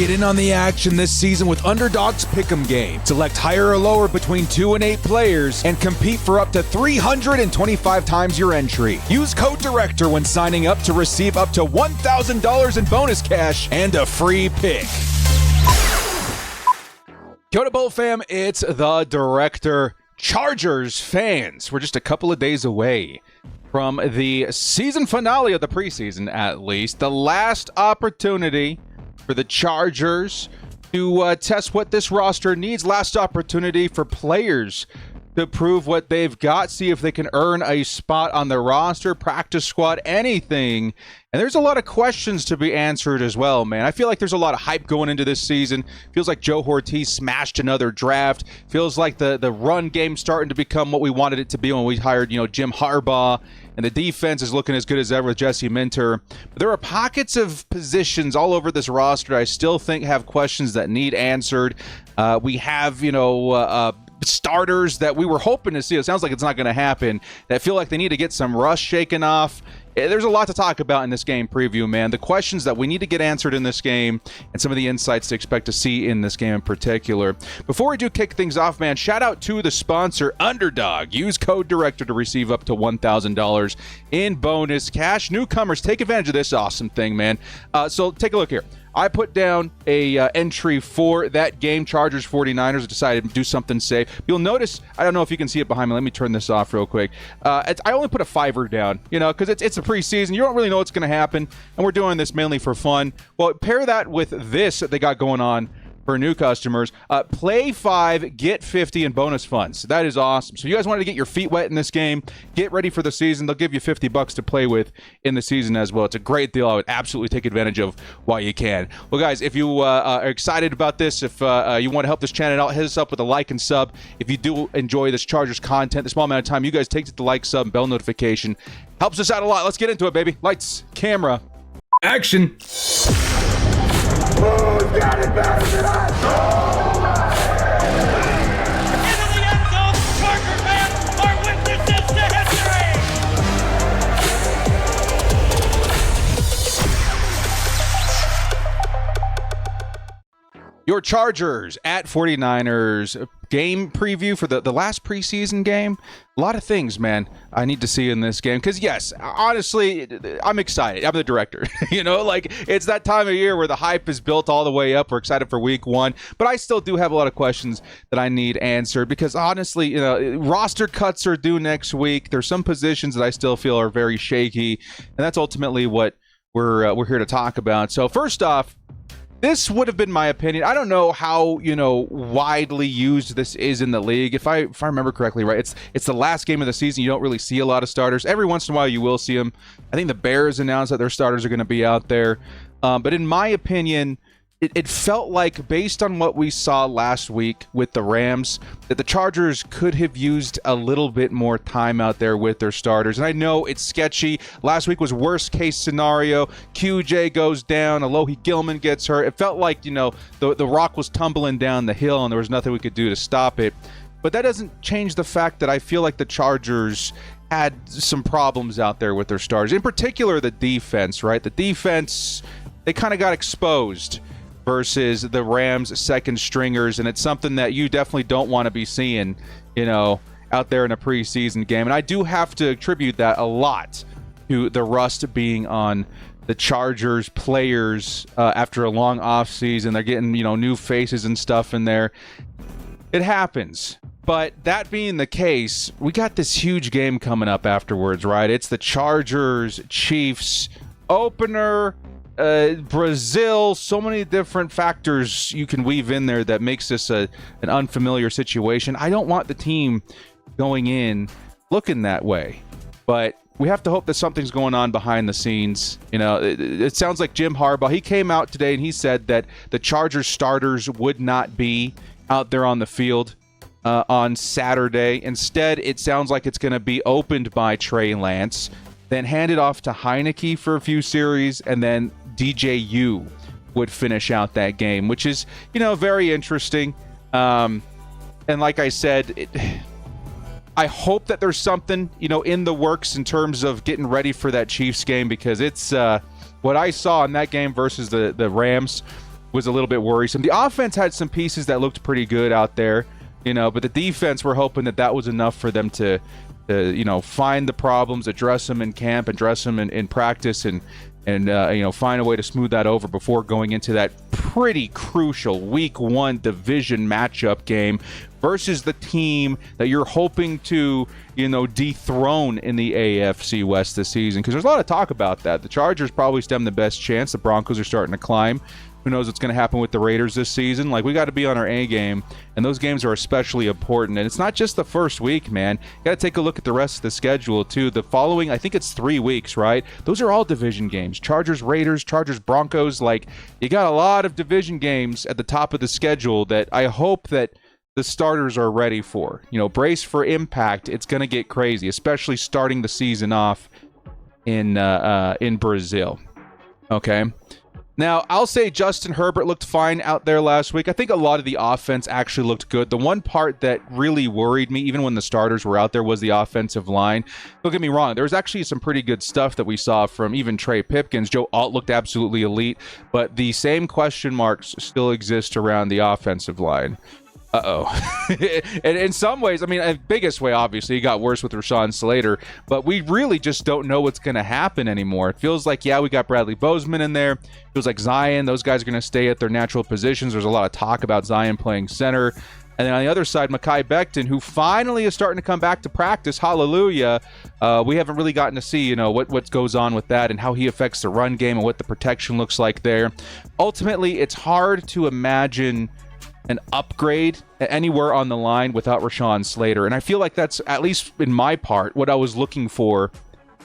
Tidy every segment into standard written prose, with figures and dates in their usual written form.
Get in on the action this season with Underdog's Pick'em game. Select higher or lower between 2 and 8 players and compete for up to 325 times your entry. Use code DIRECTOR when signing up to receive up to $1,000 in bonus cash and a free pick. Kia ora, Bull fam, it's the Director. Chargers fans, we're just a couple of days away from the season finale of the preseason, at least. The last opportunity for the Chargers to test what this roster needs. Last opportunity for players to prove what they've got, see if they can earn a spot on the roster, practice squad, anything. And there's a lot of questions to be answered as well, man. I feel like there's a lot of hype going into this season. Feels like Joe Ortiz smashed another draft. Feels like the run game starting to become what we wanted it to be when we hired, Jim Harbaugh. And the defense is looking as good as ever with Jesse Minter. But there are pockets of positions all over this roster I still think have questions that need answered. We have, starters that we were hoping to see. It sounds like it's not going to happen. That feel like they need to get some rust shaken off. There's a lot to talk about in this game preview, man. The questions that we need to get answered in this game and some of the insights to expect to see in this game in particular. Before we do kick things off, man, shout out to the sponsor, Underdog. Use code DIRECTOR to receive up to $1,000 in bonus cash. Newcomers, take advantage of this awesome thing, man. So take a look here. I put down a entry for that game, Chargers 49ers. I decided to do something safe. You'll notice, I don't know if you can see it behind me. Let me turn this off real quick. I only put a $5 down, because it's a preseason. You don't really know what's going to happen, and we're doing this mainly for fun. Well, pair that with this that they got going on for new customers. Play 5, get 50 in bonus funds. That is awesome. So you guys wanted to get your feet wet in this game, get ready for the season. They'll give you $50 to play with in the season as well. It's a great deal. I would absolutely take advantage of while you can. Well, guys, if you are excited about this, if you want to help this channel out, hit us up with a like and sub. If you do enjoy this Chargers content, the small amount of time you guys take to the like, sub, and bell notification helps us out a lot. Let's get into it, baby. Lights, camera, action. Who's got it better than us? Into the end zone, Charger fans are witnesses to history. Your Chargers at 49ers game preview for the last preseason game. A lot of things, man, I need to see in this game. Because, yes, honestly, I'm excited. I'm the director. It's that time of year where the hype is built all the way up. We're excited for week 1. But I still do have a lot of questions that I need answered. Because, honestly, roster cuts are due next week. There's some positions that I still feel are very shaky. And that's ultimately what we're here to talk about. So, first off, this would have been my opinion. I don't know how, widely used this is in the league. If I remember correctly, right, it's the last game of the season. You don't really see a lot of starters. Every once in a while you will see them. I think the Bears announced that their starters are going to be out there. But in my opinion, it felt like, based on what we saw last week with the Rams, that the Chargers could have used a little bit more time out there with their starters. And I know it's sketchy. Last week was worst case scenario. QJ goes down. Alohi Gilman gets hurt. It felt like, the rock was tumbling down the hill and there was nothing we could do to stop it. But that doesn't change the fact that I feel like the Chargers had some problems out there with their starters. In particular, the defense, right? The defense, they kind of got exposed versus the Rams' second stringers, and it's something that you definitely don't want to be seeing, out there in a preseason game. And I do have to attribute that a lot to the rust being on the Chargers players after a long offseason. They're getting, new faces and stuff in there. It happens. But that being the case, we got this huge game coming up afterwards, right? It's the Chargers-Chiefs opener. Brazil, so many different factors you can weave in there that makes this an unfamiliar situation. I don't want the team going in looking that way, but we have to hope that something's going on behind the scenes. It sounds like Jim Harbaugh, he came out today and he said that the Chargers starters would not be out there on the field on Saturday. Instead, it sounds like it's going to be opened by Trey Lance, then handed off to Heineke for a few series, and then DJU would finish out that game, which is, very interesting. And like I said, I hope that there's something, in the works in terms of getting ready for that Chiefs game, because it's what I saw in that game versus the Rams. was a little bit worrisome. The offense had some pieces that looked pretty good out there, but the defense, we're hoping that was enough for them to find the problems, address them in camp, address them in practice, and find a way to smooth that over before going into that pretty crucial Week 1 division matchup game versus the team that you're hoping to, dethrone in the AFC West this season. Because there's a lot of talk about that. The Chargers probably stand the best chance. The Broncos are starting to climb. Who knows what's going to happen with the Raiders this season? We got to be on our A game, and those games are especially important. And it's not just the first week, man. You got to take a look at the rest of the schedule, too. The following, I think it's 3 weeks, right? Those are all division games. Chargers, Raiders, Chargers, Broncos. You got a lot of division games at the top of the schedule that I hope that the starters are ready for. Brace for impact. It's going to get crazy, especially starting the season off in Brazil. Okay? Now, I'll say Justin Herbert looked fine out there last week. I think a lot of the offense actually looked good. The one part that really worried me, even when the starters were out there, was the offensive line. Don't get me wrong. There was actually some pretty good stuff that we saw from even Trey Pipkins. Joe Alt looked absolutely elite, but the same question marks still exist around the offensive line. And in some ways, the biggest way, obviously, it got worse with Rashawn Slater, but we really just don't know what's going to happen anymore. It feels like, we got Bradley Bozeman in there. It feels like Zion, those guys are going to stay at their natural positions. There's a lot of talk about Zion playing center. And then on the other side, Mekhi Becton, who finally is starting to come back to practice. Hallelujah. We haven't really gotten to see, what goes on with that and how he affects the run game and what the protection looks like there. Ultimately, it's hard to imagine an upgrade anywhere on the line without Rashawn Slater. And I feel like that's, at least in my part, what I was looking for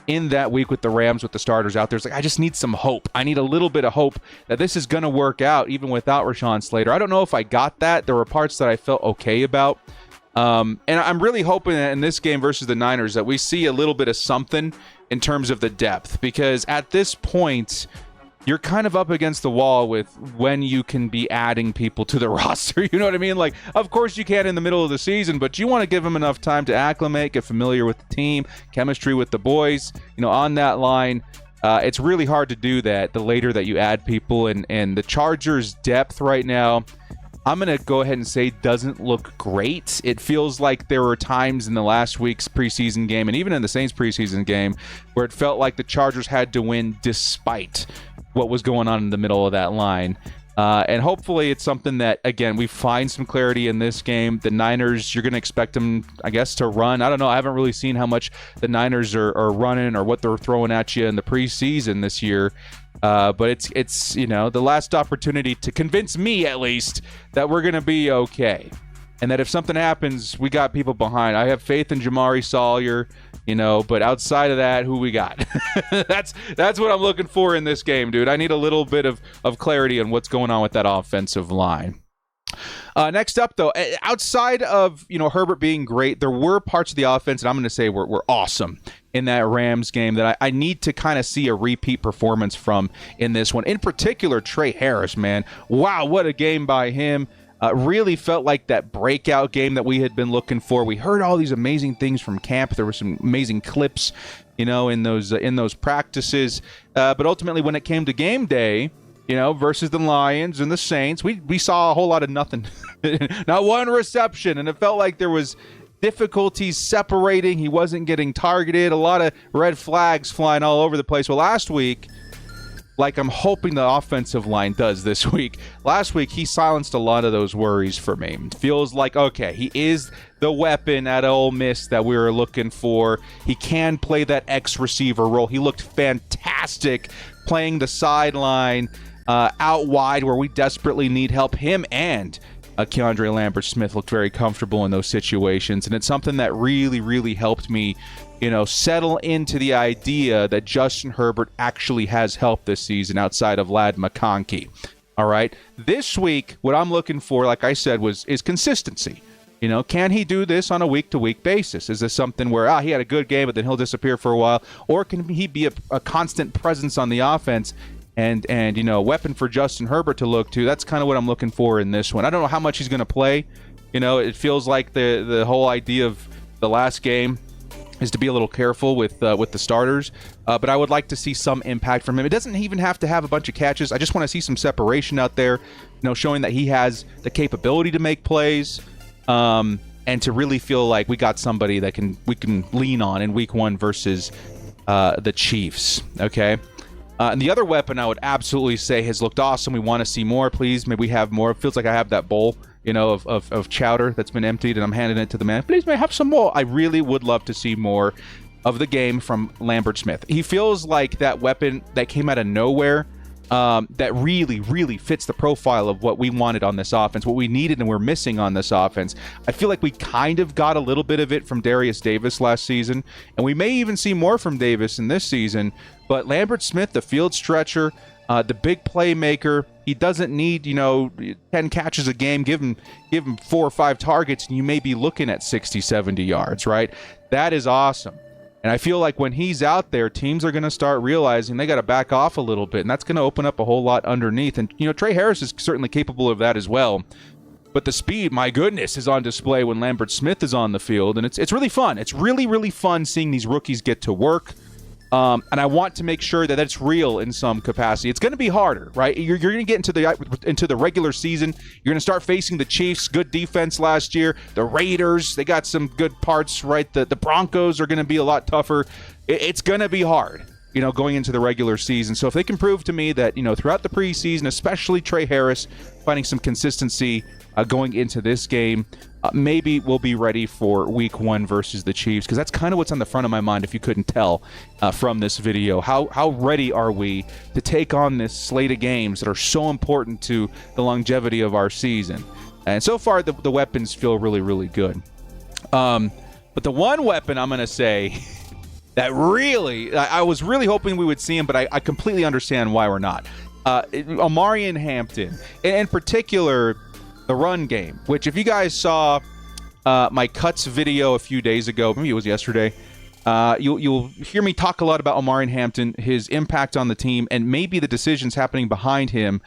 in that week with the Rams, with the starters out there. It's I just need some hope. I need a little bit of hope that this is going to work out even without Rashawn Slater. I don't know if I got that. There were parts that I felt okay about. And I'm really hoping that in this game versus the Niners that we see a little bit of something in terms of the depth. Because at this point, you're kind of up against the wall with when you can be adding people to the roster. You know what I mean? Of course you can in the middle of the season, but you want to give them enough time to acclimate, get familiar with the team, chemistry with the boys, on that line. It's really hard to do that the later that you add people. And the Chargers' depth right now, I'm going to go ahead and say doesn't look great. It feels like there were times in the last week's preseason game and even in the Saints preseason game where it felt like the Chargers had to win despite what was going on in the middle of that line. And hopefully it's something that, again, we find some clarity in this game. The Niners, you're going to expect them, I guess, to run. I don't know. I haven't really seen how much the Niners are running or what they're throwing at you in the preseason this year. But it's the last opportunity to convince me, at least, that we're going to be okay. And that if something happens, we got people behind. I have faith in Jamari Sawyer, but outside of that, who we got? That's what I'm looking for in this game, dude. I need a little bit of clarity on what's going on with that offensive line. Next up, though, outside of Herbert being great, there were parts of the offense that I'm going to say were awesome in that Rams game that I need to kind of see a repeat performance from in this one. In particular, Trey Harris, man. Wow, what a game by him. Really felt like that breakout game that we had been looking for. We heard all these amazing things from camp. There were some amazing clips, in those practices. But ultimately, when it came to game day, versus the Lions and the Saints, we saw a whole lot of nothing. Not one reception, and it felt like there was difficulties separating. He wasn't getting targeted. A lot of red flags flying all over the place. Well, last week, like I'm hoping the offensive line does this week. Last week, he silenced a lot of those worries for me. It feels like, okay, he is the weapon at Ole Miss that we were looking for. He can play that X receiver role. He looked fantastic playing the sideline out wide where we desperately need help. Him and Keandre Lambert-Smith looked very comfortable in those situations. And it's something that really, really helped me settle into the idea that Justin Herbert actually has help this season outside of Ladd McConkey. All right. This week, what I'm looking for, like I said, is consistency. Can he do this on a week-to-week basis? Is this something where he had a good game, but then he'll disappear for a while? Or can he be a constant presence on the offense and a weapon for Justin Herbert to look to? That's kind of what I'm looking for in this one. I don't know how much he's going to play. It feels like the whole idea of the last game, is to be a little careful with the starters, but I would like to see some impact from him. It doesn't even have to have a bunch of catches. I just want to see some separation out there, showing that he has the capability to make plays, and to really feel like we got somebody that we can lean on in Week 1 versus the Chiefs. Okay. And the other weapon I would absolutely say has looked awesome. We want to see more, please. Maybe we have more. It feels like I have that bowl, of chowder that's been emptied, and I'm handing it to the man. Please, may I have some more? I really would love to see more of the game from Lambert Smith. He feels like that weapon that came out of nowhere, that really, really fits the profile of what we wanted on this offense, what we needed and we're missing on this offense. I feel like we kind of got a little bit of it from Darius Davis last season, and we may even see more from Davis in this season. But Lambert Smith, the field stretcher, the big playmaker, he doesn't need 10 catches a game. Give him 4 or 5 targets, and you may be looking at 60, 70 yards, right? That is awesome. And I feel like when he's out there, teams are going to start realizing they got to back off a little bit, and that's going to open up a whole lot underneath. And, Trey Harris is certainly capable of that as well. But the speed, my goodness, is on display when Lambert Smith is on the field, and it's really fun. It's really, really fun seeing these rookies get to work. And I want to make sure that that's real in some capacity. It's going to be harder, right? You're going to get into the regular season. You're going to start facing the Chiefs, good defense last year. The Raiders, they got some good parts, right? The Broncos are going to be a lot tougher. It's going to be hard, going into the regular season. So if they can prove to me that, throughout the preseason, especially Trey Harris, finding some consistency going into this game, maybe we'll be ready for Week 1 versus the Chiefs, because that's kind of what's on the front of my mind, if you couldn't tell from this video. How ready are we to take on this slate of games that are so important to the longevity of our season? And so far, the weapons feel really, really good. But the one weapon I'm going to say that really, I was really hoping we would see him, but I completely understand why we're not. Omarion Hampton, and in particular, the run game, which if you guys saw my cuts video a few days ago, maybe it was yesterday, you'll hear me talk a lot about Omarion Hampton, his impact on the team, and maybe the decisions happening behind him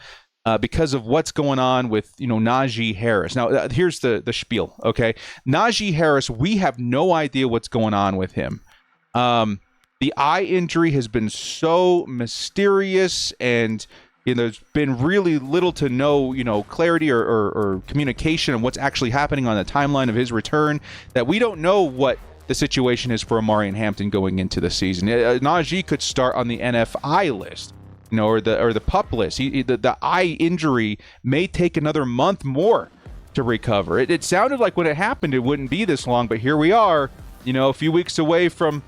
because of what's going on with Najee Harris. Now, here's the spiel, okay? Najee Harris, we have no idea what's going on with him. The eye injury has been so mysterious, and there's been really little to no, clarity or communication on what's actually happening on the timeline of his return, that we don't know what the situation is for Omarion Hampton going into the season. Najee could start on the NFI list, or the PUP list. The eye injury may take another month more to recover. It sounded like when it happened, it wouldn't be this long, but here we are, a few weeks away from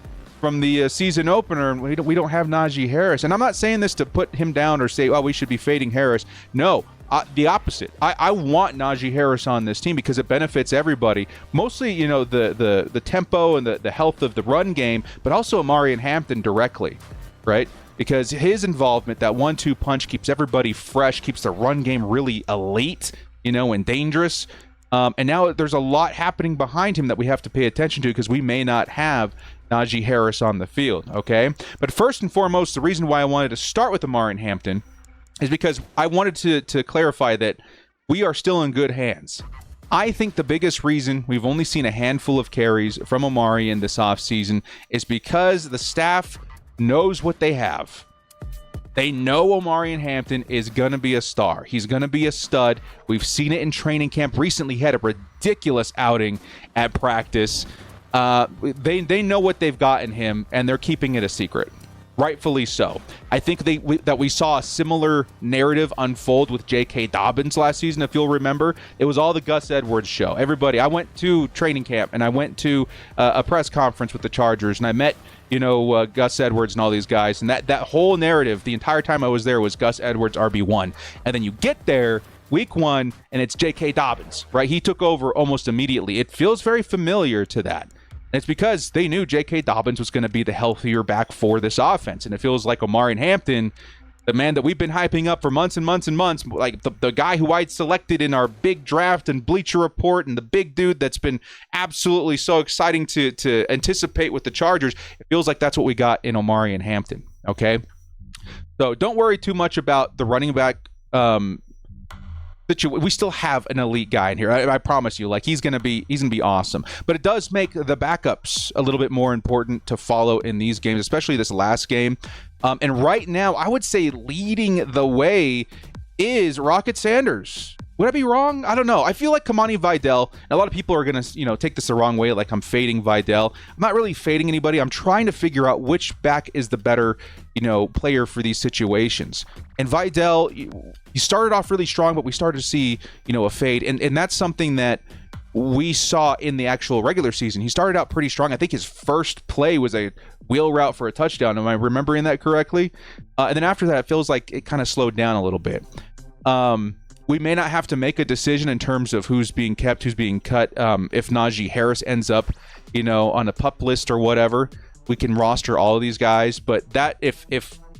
the season opener, and we don't have Najee Harris. And I'm not saying this to put him down or say, oh, we should be fading Harris. No, the opposite. I want Najee Harris on this team because it benefits everybody. Mostly, the tempo and the health of the run game, but also Omarion Hampton directly, right? Because his involvement, that 1-2 punch, keeps everybody fresh, keeps the run game really elite, and dangerous. And now there's a lot happening behind him that we have to pay attention to, because we may not have Najee Harris on the field, okay? But first and foremost, the reason why I wanted to start with Omarion Hampton is because I wanted to clarify that we are still in good hands. I think the biggest reason we've only seen a handful of carries from Omarion this offseason is because the staff knows what they have. They know Omarion Hampton is going to be a star. He's going to be a stud. We've seen it in training camp. Recently, he had a ridiculous outing at practice. They know what they've got in him, and they're keeping it a secret. Rightfully so. I think that we saw a similar narrative unfold with J.K. Dobbins last season, if you'll remember. It was all the Gus Edwards show. Everybody, I went to training camp, and I went to a press conference with the Chargers, and I met Gus Edwards and all these guys, and that whole narrative the entire time I was there was Gus Edwards RB1. And then you get there Week 1, and it's J.K. Dobbins, right? He took over almost immediately. It feels very familiar to that. And it's because they knew J.K. Dobbins was going to be the healthier back for this offense. And it feels like Omarion Hampton, the man that we've been hyping up for months and months and months, like the guy who I'd selected in our big draft and Bleacher Report, and the big dude that's been absolutely so exciting to anticipate with the Chargers. It feels like that's what we got in Omarion Hampton, okay? So don't worry too much about the running back we still have an elite guy in here. I promise you, like he's gonna be awesome. But it does make the backups a little bit more important to follow in these games, especially this last game. And right now, I would say leading the way is Rocket Sanders. Would I be wrong? I don't know. I feel like Kamani Vidal, a lot of people are going to, take this the wrong way, like I'm fading Vidal. I'm not really fading anybody. I'm trying to figure out which back is the better, player for these situations. And Vidal, he started off really strong, but we started to see, a fade. And that's something that we saw in the actual regular season. He started out pretty strong. I think his first play was a wheel route for a touchdown. Am I remembering that correctly? And then after that, it feels like it kind of slowed down a little bit. We may not have to make a decision in terms of who's being kept, who's being cut. If Najee Harris ends up, on a PUP list or whatever, we can roster all of these guys. But that if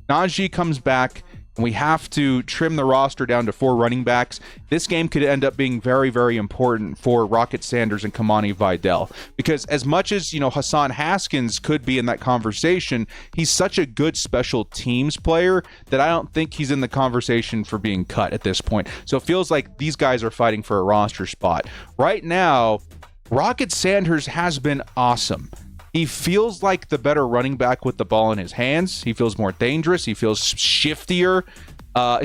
Najee comes back and we have to trim the roster down to 4 running backs, this game could end up being very, very important for Rocket Sanders and Kamani Vidal. Because as much as, Hassan Haskins could be in that conversation, he's such a good special teams player that I don't think he's in the conversation for being cut at this point. So it feels like these guys are fighting for a roster spot. Right now, Rocket Sanders has been awesome. He feels like the better running back with the ball in his hands. He feels more dangerous. He feels shiftier,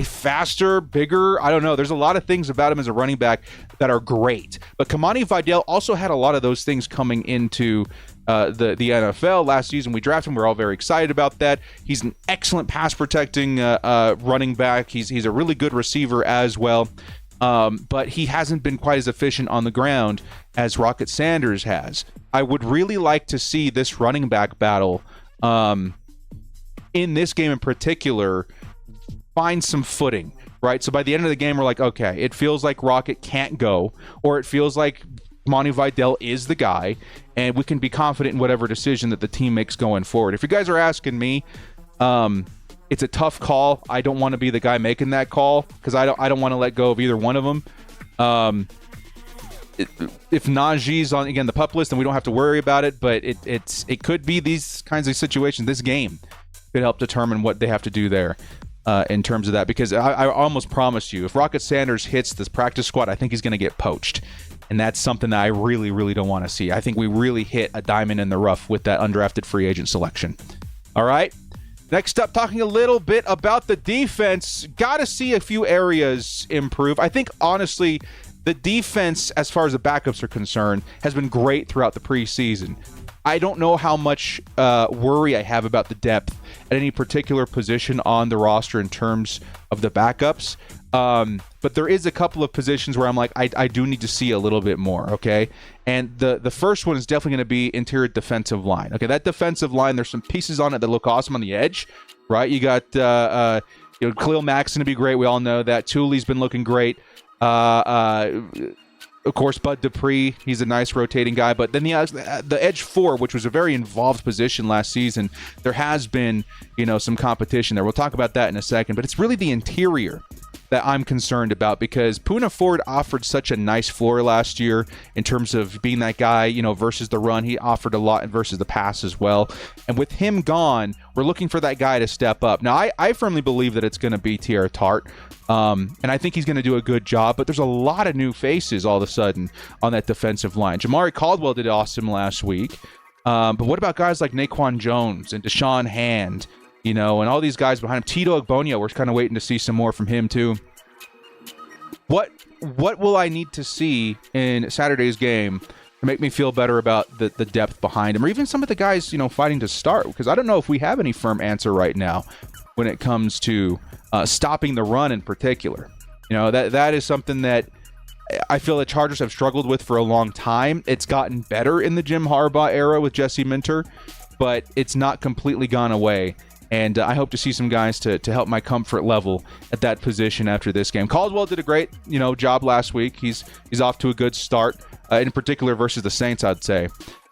faster, bigger. I don't know. There's a lot of things about him as a running back that are great. But Kamani Vidal also had a lot of those things coming into the NFL last season. We drafted him. We're all very excited about that. He's an excellent pass protecting running back. He's a really good receiver as well. But he hasn't been quite as efficient on the ground as Rocket Sanders has. I would really like to see this running back battle in this game in particular find some footing, right? So by the end of the game, we're like, okay, it feels like Rocket can't go, or it feels like Monty Vidal is the guy, and we can be confident in whatever decision that the team makes going forward. If you guys are asking me, it's a tough call. I don't want to be the guy making that call because I don't want to let go of either one of them. If Najee's on, again, the PUP list, then we don't have to worry about it, but it could be these kinds of situations. This game could help determine what they have to do there in terms of that, because I almost promise you, if Rocket Sanders hits this practice squad, I think he's going to get poached. And that's something that I really, really don't want to see. I think we really hit a diamond in the rough with that undrafted free agent selection. All right. Next up, talking a little bit about the defense. Got to see a few areas improve. I think, honestly, the defense, as far as the backups are concerned, has been great throughout the preseason. I don't know how much worry I have about the depth at any particular position on the roster in terms of the backups. But there is a couple of positions where I'm like, I do need to see a little bit more, okay? And the first one is definitely going to be interior defensive line. Okay, that defensive line, there's some pieces on it that look awesome on the edge, right? You got Khalil Mack's going to be great. We all know that. Thule's been looking great. Of course, Bud Dupree, he's a nice rotating guy. But then the edge 4, which was a very involved position last season, there has been, some competition there. We'll talk about that in a second. But it's really the interior that I'm concerned about, because Poona Ford offered such a nice floor last year in terms of being that guy, versus the run. He offered a lot versus the pass as well. And with him gone, we're looking for that guy to step up. Now, I firmly believe that it's going to be Tierra Tart. And I think he's going to do a good job, but there's a lot of new faces all of a sudden on that defensive line. Jamari Caldwell did awesome last week. But what about guys like Naquan Jones and Deshaun Hand, and all these guys behind him? Tito Ogbonnia, we're kind of waiting to see some more from him too. What will I need to see in Saturday's game to make me feel better about the depth behind him, or even some of the guys, fighting to start? Because I don't know if we have any firm answer right now when it comes to stopping the run in particular. That is something that I feel the Chargers have struggled with for a long time. It's gotten better in the Jim Harbaugh era with Jesse Minter, but it's not completely gone away. And I hope to see some guys to help my comfort level at that position after this game. Caldwell did a great, job last week. He's off to a good start, in particular versus the Saints, I'd say.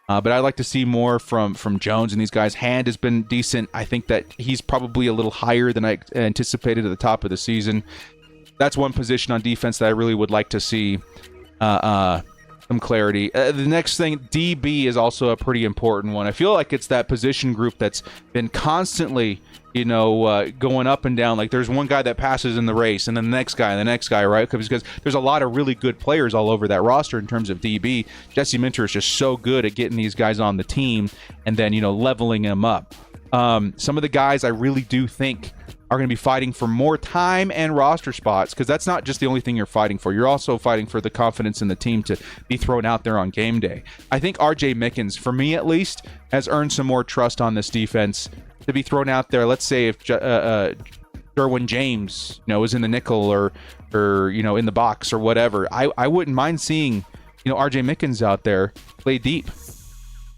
But I'd like to see more from Jones and these guys. Hand has been decent. I think that he's probably a little higher than I anticipated at the top of the season. That's one position on defense that I really would like to see some clarity. The next thing, DB is also a pretty important one. I feel like it's that position group that's been constantly, going up and down. Like there's one guy that passes in the race, and then the next guy, and the next guy, right? Because there's a lot of really good players all over that roster in terms of DB. Jesse Minter is just so good at getting these guys on the team and then, leveling them up. Some of the guys I really do think are going to be fighting for more time and roster spots, because that's not just the only thing you're fighting for. You're also fighting for the confidence in the team to be thrown out there on game day. I think RJ Mickens, for me at least, has earned some more trust on this defense to be thrown out there. Let's say if Derwin James, is in the nickel or in the box or whatever, I wouldn't mind seeing, RJ Mickens out there play deep.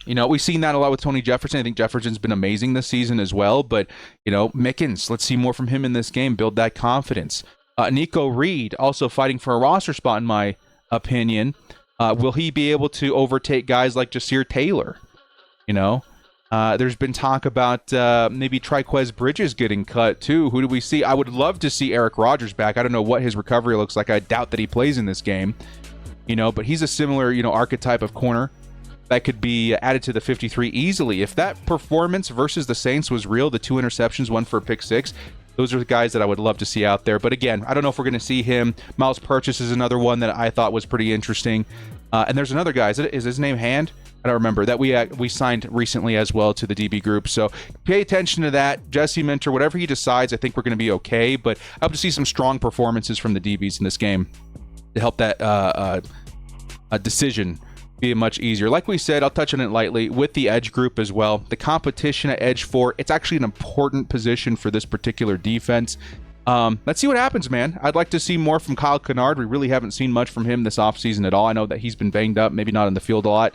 We've seen that a lot with Tony Jefferson. I think Jefferson's been amazing this season as well. But, Mickens, let's see more from him in this game. Build that confidence. Nico Reed also fighting for a roster spot, in my opinion. Will he be able to overtake guys like Jasir Taylor? There's been talk about maybe Triquez Bridges getting cut too. Who do we see? I would love to see Eric Rodgers back. I don't know what his recovery looks like. I doubt that he plays in this game. But he's a similar, archetype of corner that could be added to the 53 easily. If that performance versus the Saints was real, the 2 interceptions, 1 for a pick 6, those are the guys that I would love to see out there. But again, I don't know if we're going to see him. Miles Purchase is another one that I thought was pretty interesting. And there's another guy. Is his name Hand? I don't remember. That we signed recently as well to the DB group. So pay attention to that. Jesse Minter, whatever he decides, I think we're going to be okay. But I hope to see some strong performances from the DBs in this game to help that decision be much easier. Like we said, I'll touch on it lightly with the edge group as well. The competition at edge 4, it's actually an important position for this particular defense. Let's see what happens, man. I'd like to see more from Kyle Kennard. We really haven't seen much from him this offseason at all. I know that he's been banged up, maybe not in the field a lot.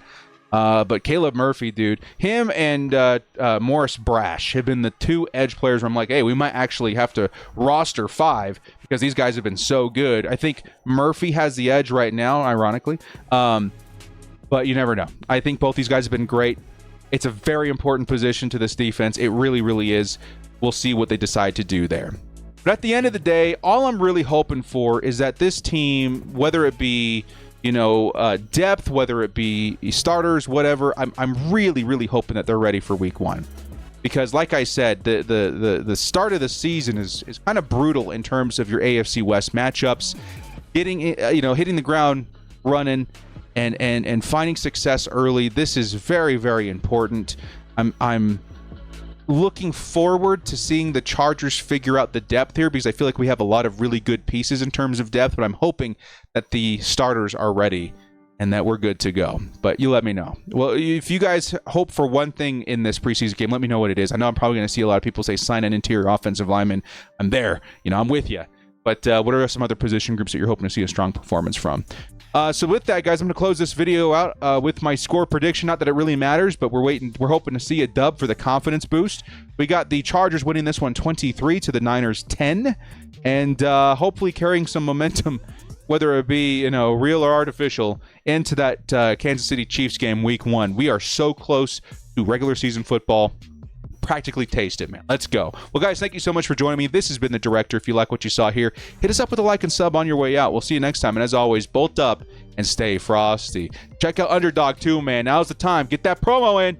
But Caleb Murphy, dude, him and Morris Brash have been the 2 edge players where I'm like, hey, we might actually have to roster 5 because these guys have been so good. I think Murphy has the edge right now, ironically. But you never know. I think both these guys have been great. It's a very important position to this defense. It really, really is. We'll see what they decide to do there. But at the end of the day, all I'm really hoping for is that this team, whether it be, depth, whether it be starters, whatever, I'm really, really hoping that they're ready for week 1. Because like I said, the start of the season is kind of brutal in terms of your AFC West matchups. Hitting the ground running and finding success early. This is very, very important. I'm looking forward to seeing the Chargers figure out the depth here, because I feel like we have a lot of really good pieces in terms of depth, but I'm hoping that the starters are ready and that we're good to go. But you let me know. Well, if you guys hope for one thing in this preseason game, let me know what it is. I know I'm probably going to see a lot of people say sign an interior offensive lineman. I'm there. I'm with you. But what are some other position groups that you're hoping to see a strong performance from? So with that, guys, I'm going to close this video out with my score prediction. Not that it really matters, but we're hoping to see a dub for the confidence boost. We got the Chargers winning this one 23 to the Niners 10, and hopefully carrying some momentum, whether it be real or artificial, into that Kansas City Chiefs game week 1. We are so close to regular season football. Practically taste it, man. Let's go. Well, guys, thank you so much for joining me. This has been The Director. If you like what you saw here, hit us up with a like and sub on your way out. We'll see you next time. And as always, bolt up and stay frosty. Check out Underdog too, man. Now's the time. Get that promo in.